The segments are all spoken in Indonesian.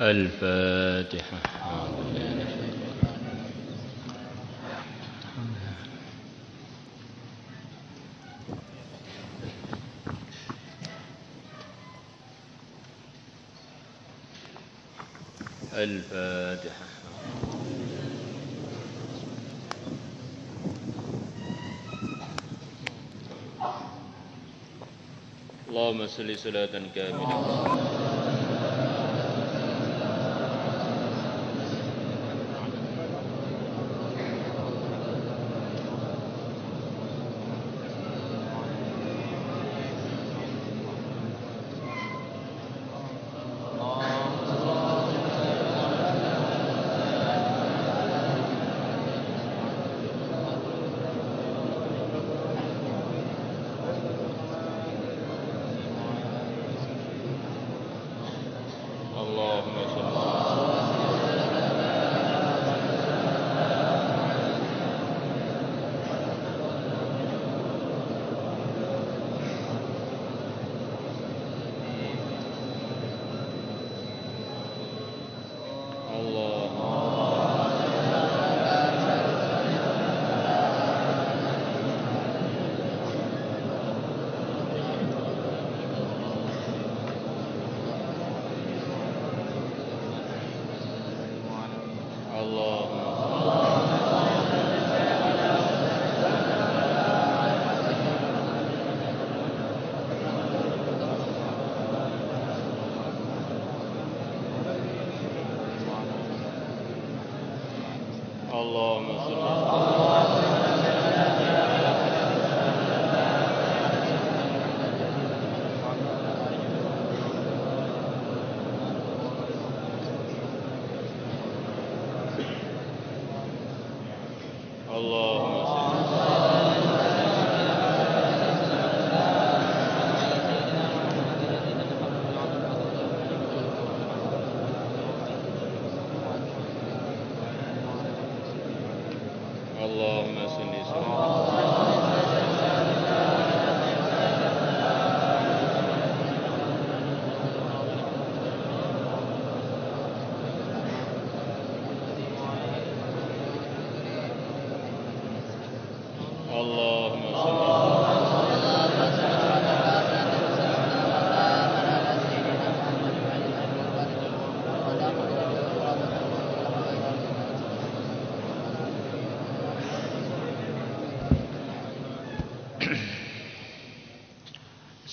الفاتحة. الفاتحة. اللهم صل صلاة كاملة.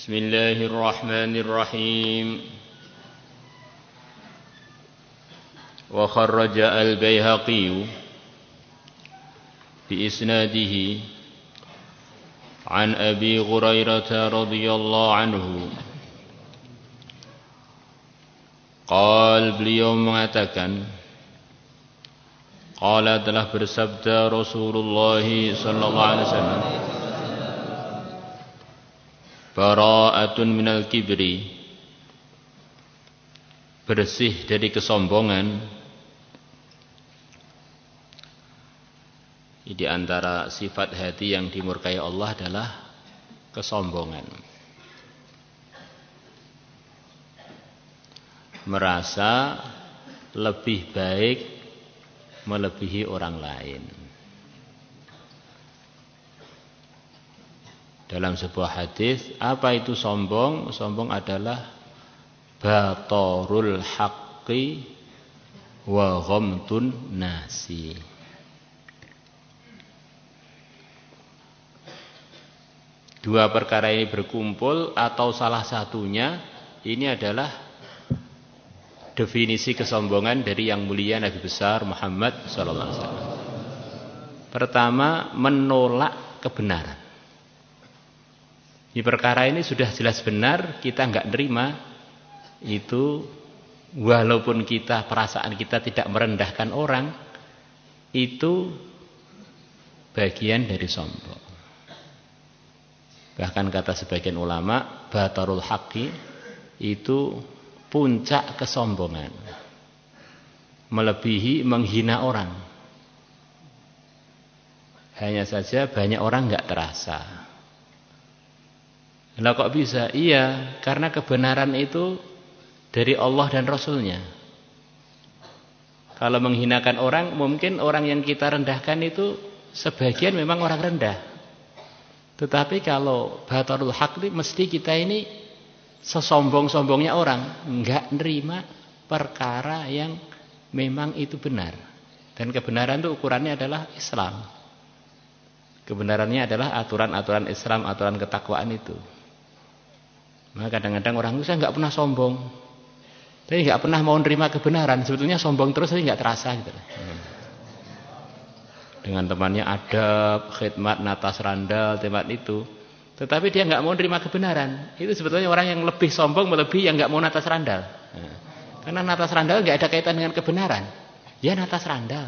Bismillahirrahmanirrahim. Wa kharraja al-Baihaqi bi isnadihi an Abi Hurairah radhiyallahu anhu. Beliau mengatakan, qala telah bersabda Rasulullah sallallahu alaihi wasallam, bara'atun minal kibri, bersih dari kesombongan. Di antara sifat hati yang dimurkai Allah adalah kesombongan. Merasa lebih baik melebihi orang lain. Dalam sebuah hadis, apa itu sombong? Sombong adalah batorul haqqi wa ghamtun nasi. Dua perkara ini berkumpul atau salah satunya, ini adalah definisi kesombongan dari yang mulia Nabi besar Muhammad sallallahu alaihi wasallam. Pertama, menolak kebenaran. Di perkara ini sudah jelas benar, kita enggak nerima, itu walaupun kita perasaan kita tidak merendahkan orang, itu bagian dari sombong. Bahkan kata sebagian ulama, batarul haqqi itu puncak kesombongan, melebihi menghina orang. Hanya saja banyak orang enggak terasa. Lah kok bisa? Iya, karena kebenaran itu dari Allah dan Rasulnya. Kalau menghinakan orang, mungkin orang yang kita rendahkan itu sebagian memang orang rendah. Tetapi kalau batarul haq ini mesti kita ini sesombong-sombongnya orang, enggak nerima perkara yang memang itu benar. Dan kebenaran itu ukurannya adalah Islam. Kebenarannya adalah aturan-aturan Islam, aturan ketakwaan itu. Maka kadang-kadang orang itu saya enggak pernah sombong. Tapi enggak pernah mau nerima kebenaran, sebetulnya sombong terus tapi enggak terasa gitu. Dengan temannya adab, khidmat, natas randal, tempat itu. Tetapi dia enggak mau nerima kebenaran. Itu sebetulnya orang yang lebih sombong, melebihi yang enggak mau natas randal. Karena natas randal enggak ada kaitan dengan kebenaran. Ya natas randal.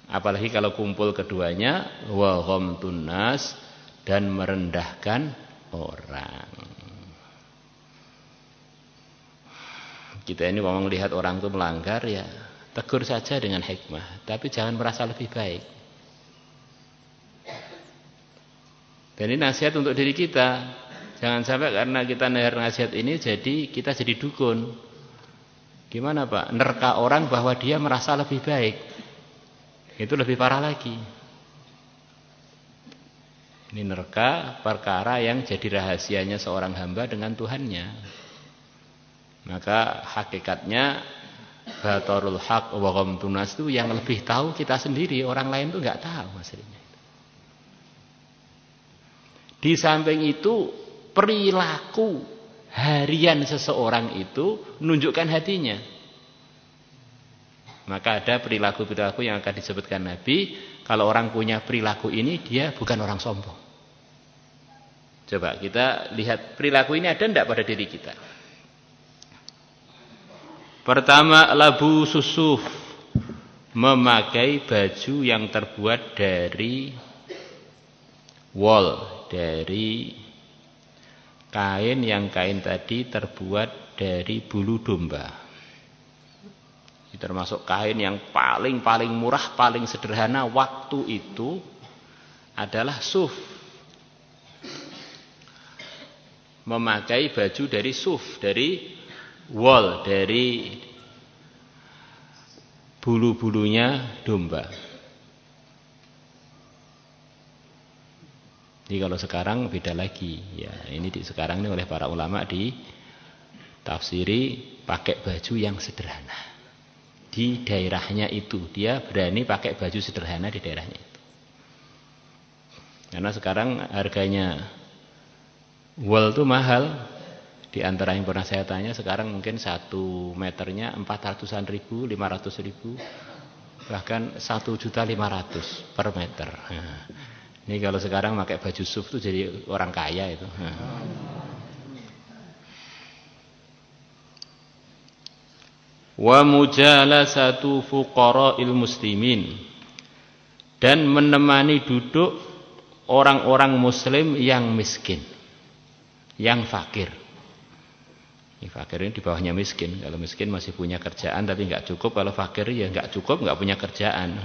Apalagi kalau kumpul keduanya, wa ghamtun nas, dan merendahkan orang. Kita ini mau melihat orang itu melanggar, ya tegur saja dengan hikmah, tapi jangan merasa lebih baik. Dan ini nasihat untuk diri kita. Jangan sampai karena kita dengar nasihat ini jadi kita jadi dukun. Gimana Pak? Nerka orang bahwa dia merasa lebih baik. Itu lebih parah lagi. Ini nerka perkara yang jadi rahasianya seorang hamba dengan Tuhannya. Maka hakikatnya batarul haq wa ghamtun nas itu yang lebih tahu kita sendiri, orang lain itu enggak tahu maksudnya. Di samping itu perilaku harian seseorang itu menunjukkan hatinya. Maka ada perilaku-perilaku yang akan disebutkan Nabi, kalau orang punya perilaku ini dia bukan orang sombong. Coba kita lihat perilaku ini ada enggak pada diri kita? Pertama, labu susuf, memakai baju yang terbuat dari wol, dari kain yang kain tadi terbuat dari bulu domba. Ini termasuk kain yang paling murah, paling sederhana waktu itu adalah suf. Memakai baju dari suf, dari wol, dari bulu-bulunya domba. Jadi kalau sekarang beda lagi. Ya, ini sekarang ini oleh para ulama ditafsiri pakai baju yang sederhana. Di daerahnya itu, dia berani pakai baju sederhana di daerahnya itu. Karena sekarang harganya wol itu mahal. Di antara yang pernah saya tanya sekarang mungkin 1 meternya 400-an ribu, 500 ribu, bahkan 1.500.000 per meter. Nah, ini kalau sekarang pakai baju suf itu jadi orang kaya itu. Wa mujalasatu fuqara'il muslimin, dan menemani duduk orang-orang muslim yang miskin, yang fakir. Ini fakir ini di bawahnya miskin. Kalau miskin masih punya kerjaan tapi enggak cukup. Kalau fakir ya enggak cukup, enggak punya kerjaan.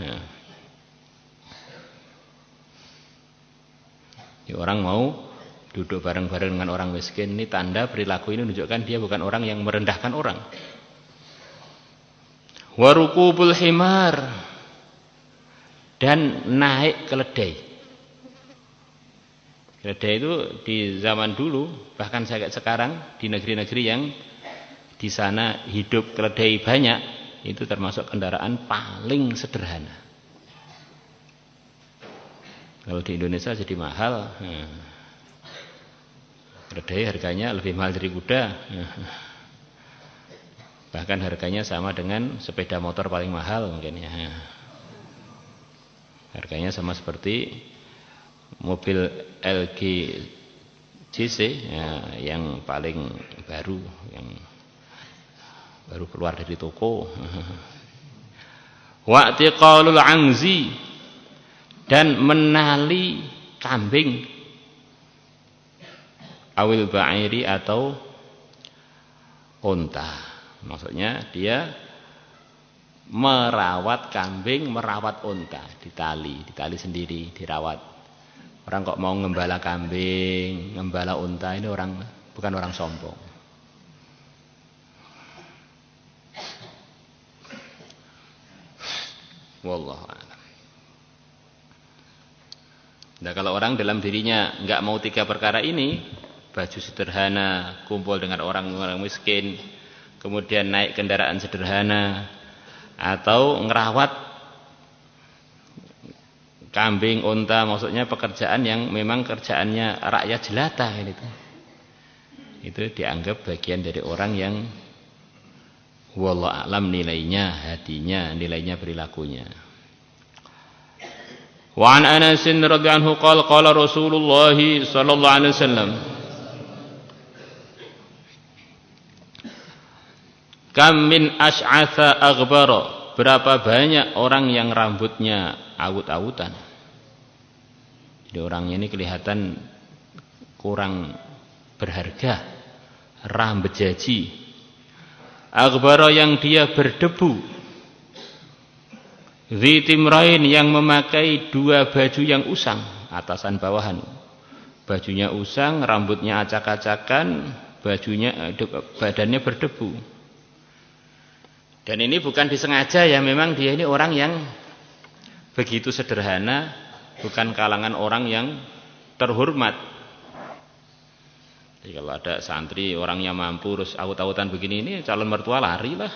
Ya, orang mau duduk bareng-bareng dengan orang miskin, ini tanda perilaku ini menunjukkan dia bukan orang yang merendahkan orang. Warukubul himar, dan naik keledai. Keledai itu di zaman dulu, bahkan sekarang di negeri-negeri yang di sana hidup keledai banyak, itu termasuk kendaraan paling sederhana. Kalau di Indonesia jadi mahal. Keledai harganya lebih mahal dari kuda. Bahkan harganya sama dengan sepeda motor paling mahal mungkin ya. Harganya sama seperti mobil LG GC ya, yang paling baru, yang baru keluar dari toko. Wa'tiqalul angzi, dan menali kambing, awil ba'iri, atau unta. Maksudnya dia merawat kambing, merawat unta, ditali sendiri, dirawat. Orang kok mau ngembala kambing, ngembala unta, ini orang bukan orang sombong. Wallahu a'lam. Nah, kalau orang dalam dirinya enggak mau 3 perkara ini, baju sederhana, kumpul dengan orang-orang miskin, kemudian naik kendaraan sederhana, atau ngerawat kambing, unta, maksudnya pekerjaan yang memang kerjaannya rakyat jelata gitu. Itu dianggap bagian dari orang yang wallahu a'lam nilainya, hatinya, nilainya perilakunya. Wa an Anas radhiyallahu anhu qala Rasulullah sallallahu alaihi wasallam kam min ash'atha aghbara, berapa banyak orang yang rambutnya awut-awutan. Jadi orangnya ini kelihatan kurang berharga, rambut jaji. Aghbara, yang dia berdebu. Zitimrain, yang memakai 2 baju yang usang, atasan bawahan. Bajunya usang, rambutnya acak-acakan, badannya berdebu. Dan ini bukan disengaja ya, memang dia ini orang yang begitu sederhana, bukan kalangan orang yang terhormat. Jadi kalau ada santri orangnya mampu terus awut-awutan begini, ini calon mertua lari lah.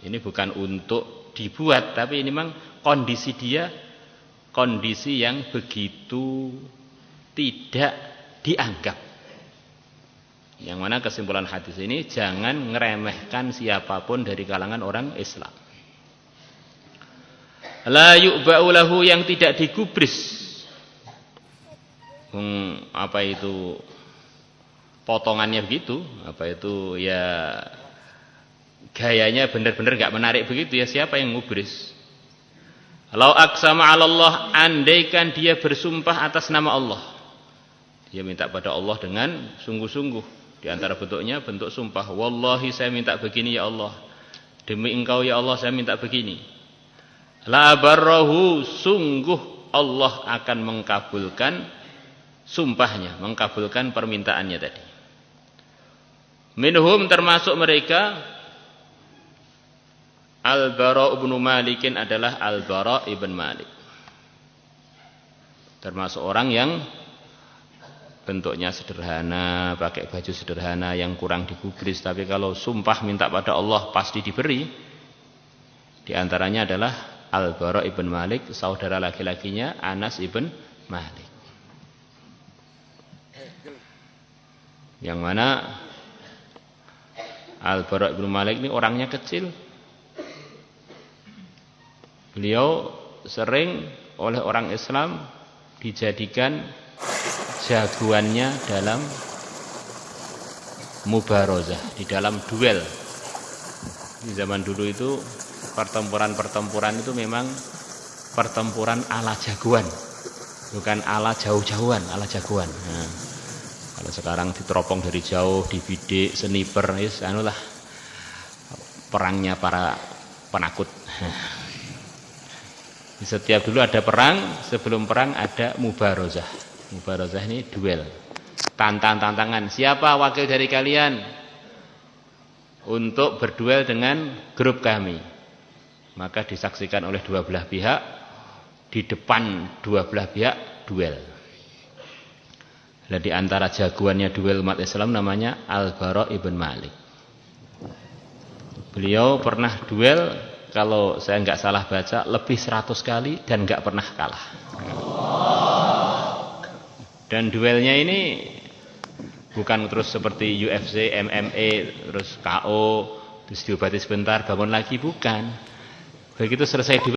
Ini bukan untuk dibuat, tapi ini memang kondisi dia, kondisi yang begitu tidak dianggap. Yang mana kesimpulan hadis ini, jangan ngeremehkan siapapun dari kalangan orang Islam. La yu'ba'u lahu, yang tidak digubris. Apa itu potongannya begitu, apa itu ya gayanya benar-benar gak menarik begitu ya, siapa yang ngubris? Lau aqsama 'ala Allah, andaikan dia bersumpah atas nama Allah, dia minta pada Allah dengan sungguh-sungguh. Di antara bentuknya bentuk sumpah, wallahi saya minta begini ya Allah, demi engkau ya Allah saya minta begini. La barrahu, sungguh Allah akan mengkabulkan sumpahnya, mengkabulkan permintaannya tadi. Minhum, termasuk mereka, Al-Bara' ibn Malikin, adalah Al-Bara' ibn Malik. Termasuk orang yang bentuknya sederhana, pakai baju sederhana, yang kurang digubris, tapi kalau sumpah minta pada Allah pasti diberi. Di antaranya adalah Al-Bara' ibn Malik, saudara laki-lakinya Anas ibn Malik. Yang mana Al-Bara' ibn Malik ini orangnya kecil. Beliau sering oleh orang Islam dijadikan jagoannya dalam mubarozah, di dalam duel. Di zaman dulu itu pertempuran-pertempuran itu memang pertempuran ala jagoan, bukan ala jauh-jauhan, ala jagoan. Nah, kalau sekarang diteropong dari jauh, dibidik, sniper, yes, anulah perangnya para penakut. Setiap dulu ada perang, sebelum perang ada mubarozah. Mubarozah ini duel, tantangan. Siapa wakil dari kalian untuk berduel dengan grup kami? Maka disaksikan oleh 2 belah pihak, di depan 2 belah pihak duel. Dan di antara jagoannya duel umat Islam namanya Al-Bara' ibn Malik. Beliau pernah duel, kalau saya nggak salah baca, lebih 100 kali dan nggak pernah kalah. Dan duelnya ini bukan terus seperti UFC, MMA, terus KO, terus diobati sebentar, bangun lagi, bukan. Begitu selesai duel,